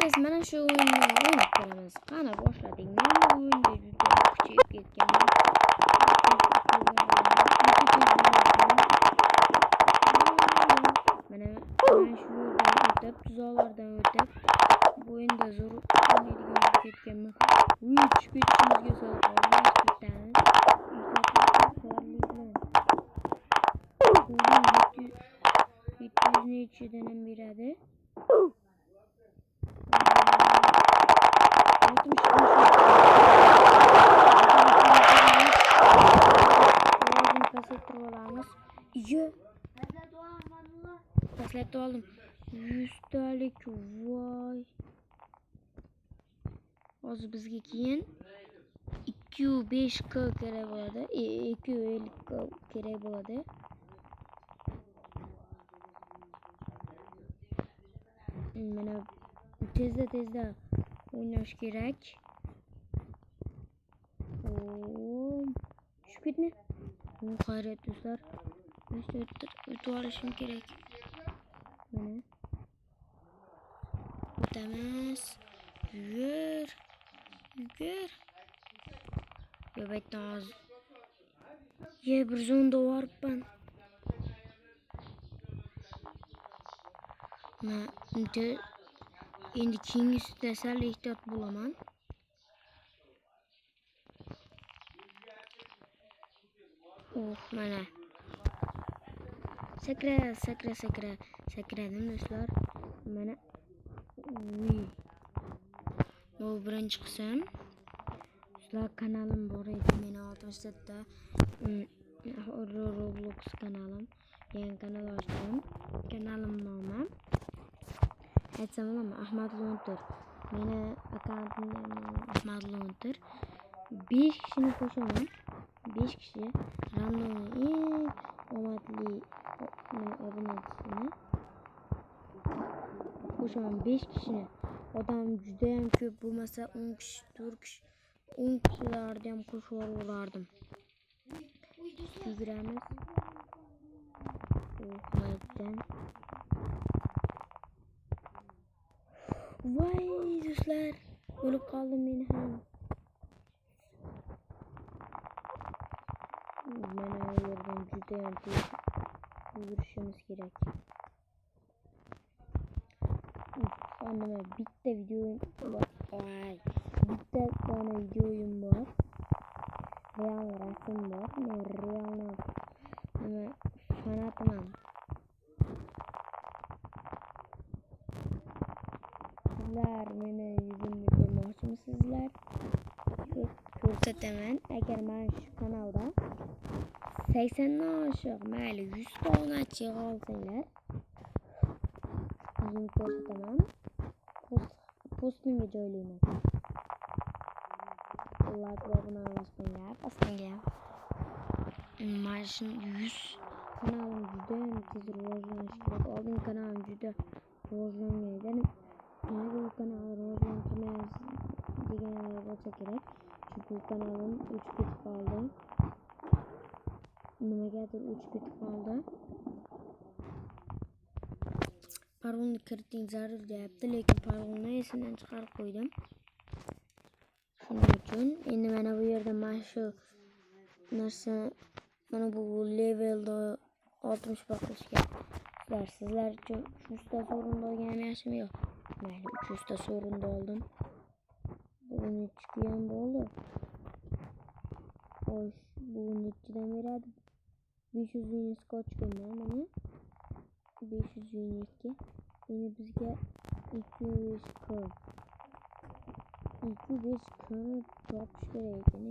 biz mana shu o'yinni o'ynab ko'ramiz. Qani boshladik. Men bu o'yinga juda kuchayib ketganman. Mana shu yo'ldan o'tib, tuzoqlardan o'tib, bu o'yinda zo'r o'ynaydigan ketganman. Tushib ketishimizga solib qolamiz bittani. 700 nechidan ham beradi. 60 olamiz. Iyo. Taslatib oldim. 100 talik. Voy. Hozir bizga keyin 205k kerak bo'ladi. 250k kerak bo'ladi. Mana tezda o'ynash kerak. Tushib ketma. Xayrat do'stlar. O'tib olishim kerak. Mana. O'tamiz. Yur. Yo baytdan hozir. Bir zonda varibman. Endi keyingisida sal ehtiyot bo'laman. Mana. Sakradim do'stlar. Mana. Bu birinchi qism. Do'stlar, kanalim bor edi. Meni 64 ta Roblox kanalim. Yangi kanal ochdim. Kanalim nomi aytsam bo'ladimi? Ahmad Lontur. Meni akkauntim Ahmad Lontur. 5 kishini qo'shaman. 5 kishi random eng omadli obunachini qo'shaman. 5 kishini. Odam juda ham ko'p bo'lmasa 10 kishi, 4 kishi, 10 kishilarni ham qo'shib yuborardim. Yuguramiz. Maydan. Voy do'stlar, o'lib qoldim men ham. Mana u yerdan juda ham tez yugurishimiz kerak. Nima bitta videoyim bor. Bitta dona videoyim bor. Real rasm bor. Men realni nima fanatiman. Sizlar meni yuzimni ko'rmoqchimisizlar? Ko'rsataman. Agar men shu kanalda 80 dan oshiq, mayli 100 ta obunachi olsanglar, yuzimni ko'rsataman. Postimga joylayman. Like va obuna bosinglar. Mana shu 100 kanalim juda ham tez rivojlanishi kerak. Oldin kanalim juda rivojlanmaydi. Nega u kanal rivojlanmayapti deganlar bo'lsa kerak. Chunki kanalim o'chib ketib qoldi. Nimagadir o'chib ketib qoldi. Parolni kiriting zarur deyapti, lekin parolni esimdan chiqarib qo'ydim. Shuning uchun endi mana bu yerda mana shu narsa, mana bu levelda 60 baqilish kerak. Sizlar uchun 300 ta so'rinda olganim yaxshimi yo'q? Mayli, 300 ta so'rinda oldim. Bugun ham bo'ldi. Xo'sh, bu nechidan beradi? 500 yunusga ochganman mana. 500 yunusga. Endi bizga 205k. 205k topish kerak ekan.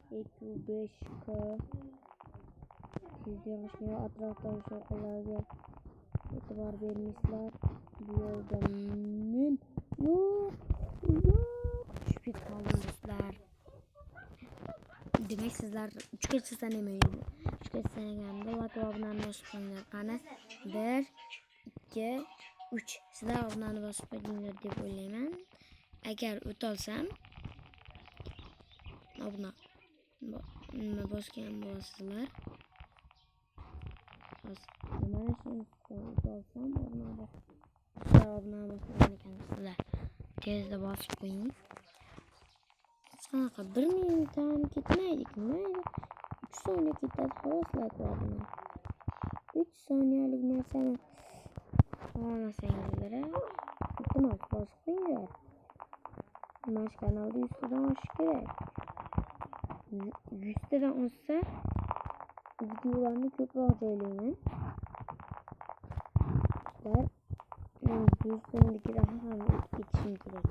205k. Siz yig'ishni atrofdagi shoxlarga e'tibor bermaysizlar. Bu yerda men yo'q. Tushib ketdim do'stlar. Demak, sizlar 3 gacha sanamaydi. 3 gacha sanaganimda like va obunani bosib qo'yinglar. Qani 1 2 3. Sizlar obunani bosib qo'ydinglar deb o'ylayman. Agar o'tolsam obuna nima bosgan bo'lasizlar. Mana shuni o'tolsam obuna boshlagan ekansizlar. Tezda bosib qo'ying. Qanaqa 1 minut ham ketmaydimi? 3 soniya ketadi xolos like. 3 soniyalik narsani olmasangizlar, iltimos bosib qo'yinglar. Mana shu kanalda 100 tadan oshish kerak. 100 tadan oshsa videolarni ko'proq joylayman. Men do'stimnikida ham ketishim kerak.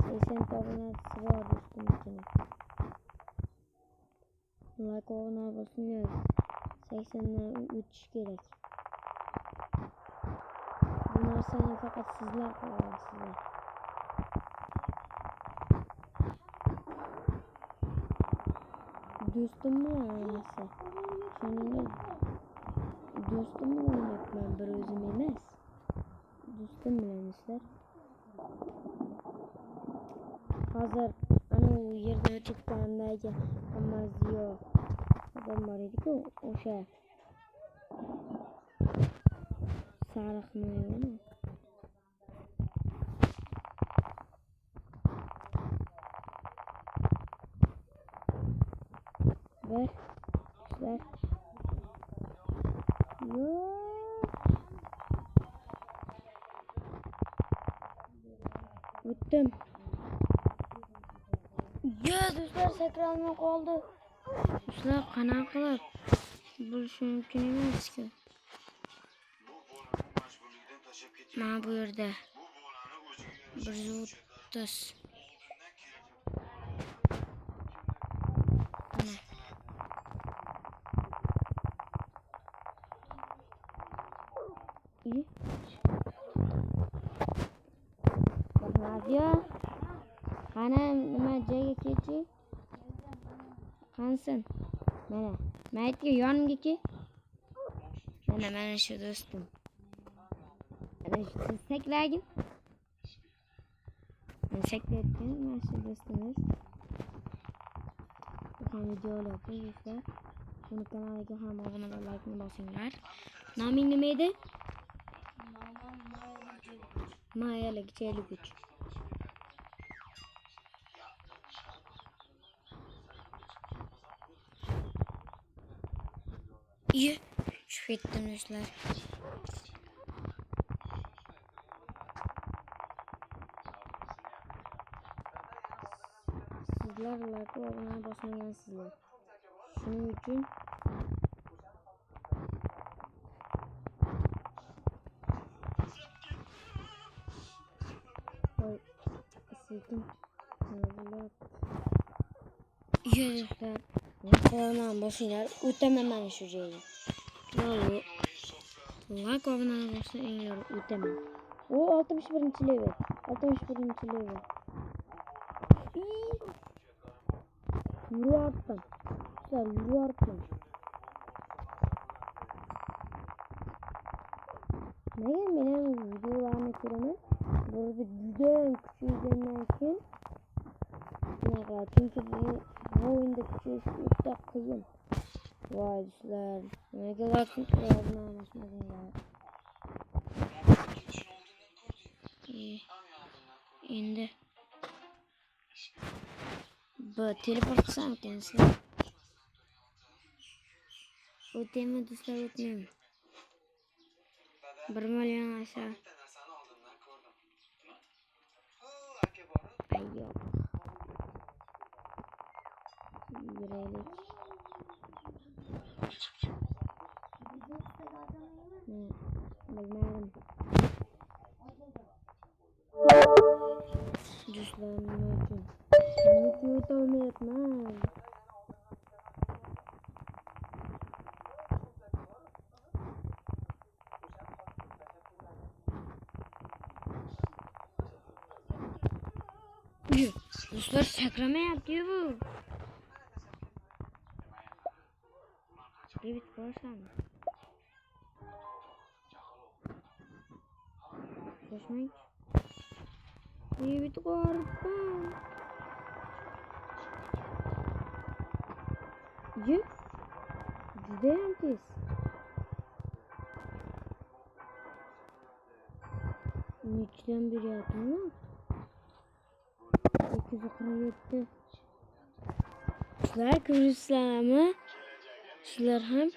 80 ta obunachisi bor do'stimnikini. Like obuna bosinglar. 80 dan o'tish kerak. Bu narsani faqat sizlar qila olasizlar. Do'stim bilan o'ynasa, shuningdek do'stim bilan o'ynayapman, bir o'zim emas. Do'stim bilan ishlar. Hozir ana u yerda o'tayotgandagi Amaziyo odam bor edi-ku, o'sha sariqni yo'qmi? Bir ishlar. O'tdim. Do'stlar sakralmay qoldi. Do'stlar qanaqa qilib bo'lishi mumkin emas-ku. Mana bu yerda 130. Bakmaziyo. Qani nima joyga kelchi? Qansin? Mana, maytga yonimga kel. Mana shu do'stim. Mana shu saklagin. Men saklayotgan mana shu do'stimiz. Bu videolar qo'yinglar. Buni kanaliga ham obuna va like bosinglar. Noming nima edi? Mayalik 53. İyi. Şu ettim dostlar. Sizler like ve abone basmayansızlar. Şunun için sildim. İyi dostlar. Abone basınlar. Utemem ben şu şeyi. Vallahi. Like abone basınlar. Utemem. O 61. level. 61. level. Yürü arttım. Güzel yürü arttım. Neden benim videolarımı kırımı? Burada güzel küçüğünden kim? Çünkü bu oyunda küçük da kıyım. Vay dostlar. Ne kadar küçüklerine anlaşmadın ya. Şimdi bu teleport kısam kendisi. O tema dostlar etmeyeyim. 1 milyon aşağı. Ay yok. Yüreğlik. Bilmem. Dostlarım için. Mutlu olmayatmam. Dostlar saklama yapıyor bu. Evet koşalım. Koşmayın. Evet korktum. Yürü. Judayam tez. Neçeden beryaptın mı? 247. Şular kıvrıslarımı. Şular hem.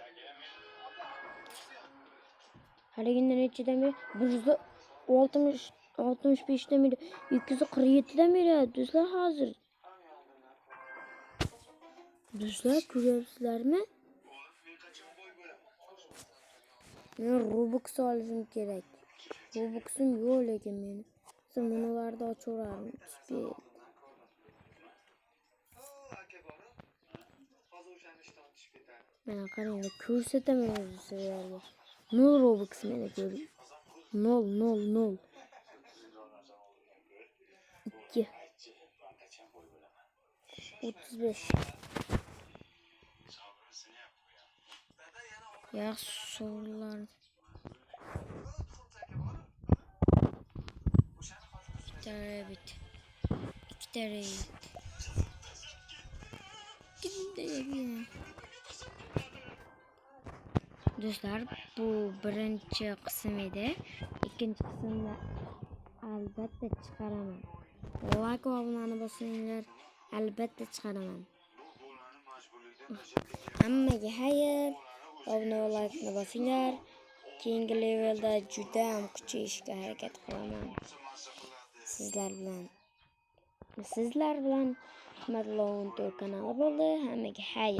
Haliginden neçeden beri? 65'ten beri. 247'den beri. Dostlar hazır. Dostlar kıvrıslar mı? Ben Robux alışım gerek. Robux'um yok lekin benim. Sen bunlarda açıyorum. Ben karayla körsetemem bu seferler. Nol Robux beni görüyor. Nol. 2. 35. Ya sorular. İki tane bit. 2 tane bit. Dostlar bu birinci kısım idi. İkinci kısımda albatta çıkaramam. Like ve abone basınlar. Albatta çıkaramam. Hammaga hayır. Abone ve like'ni basınlar. Keyingi levelda juda ham kuchayishga harakat qilaman. Sizlar bilan Hikmat Lovun kanali bo'ldi. Hammaga hayır.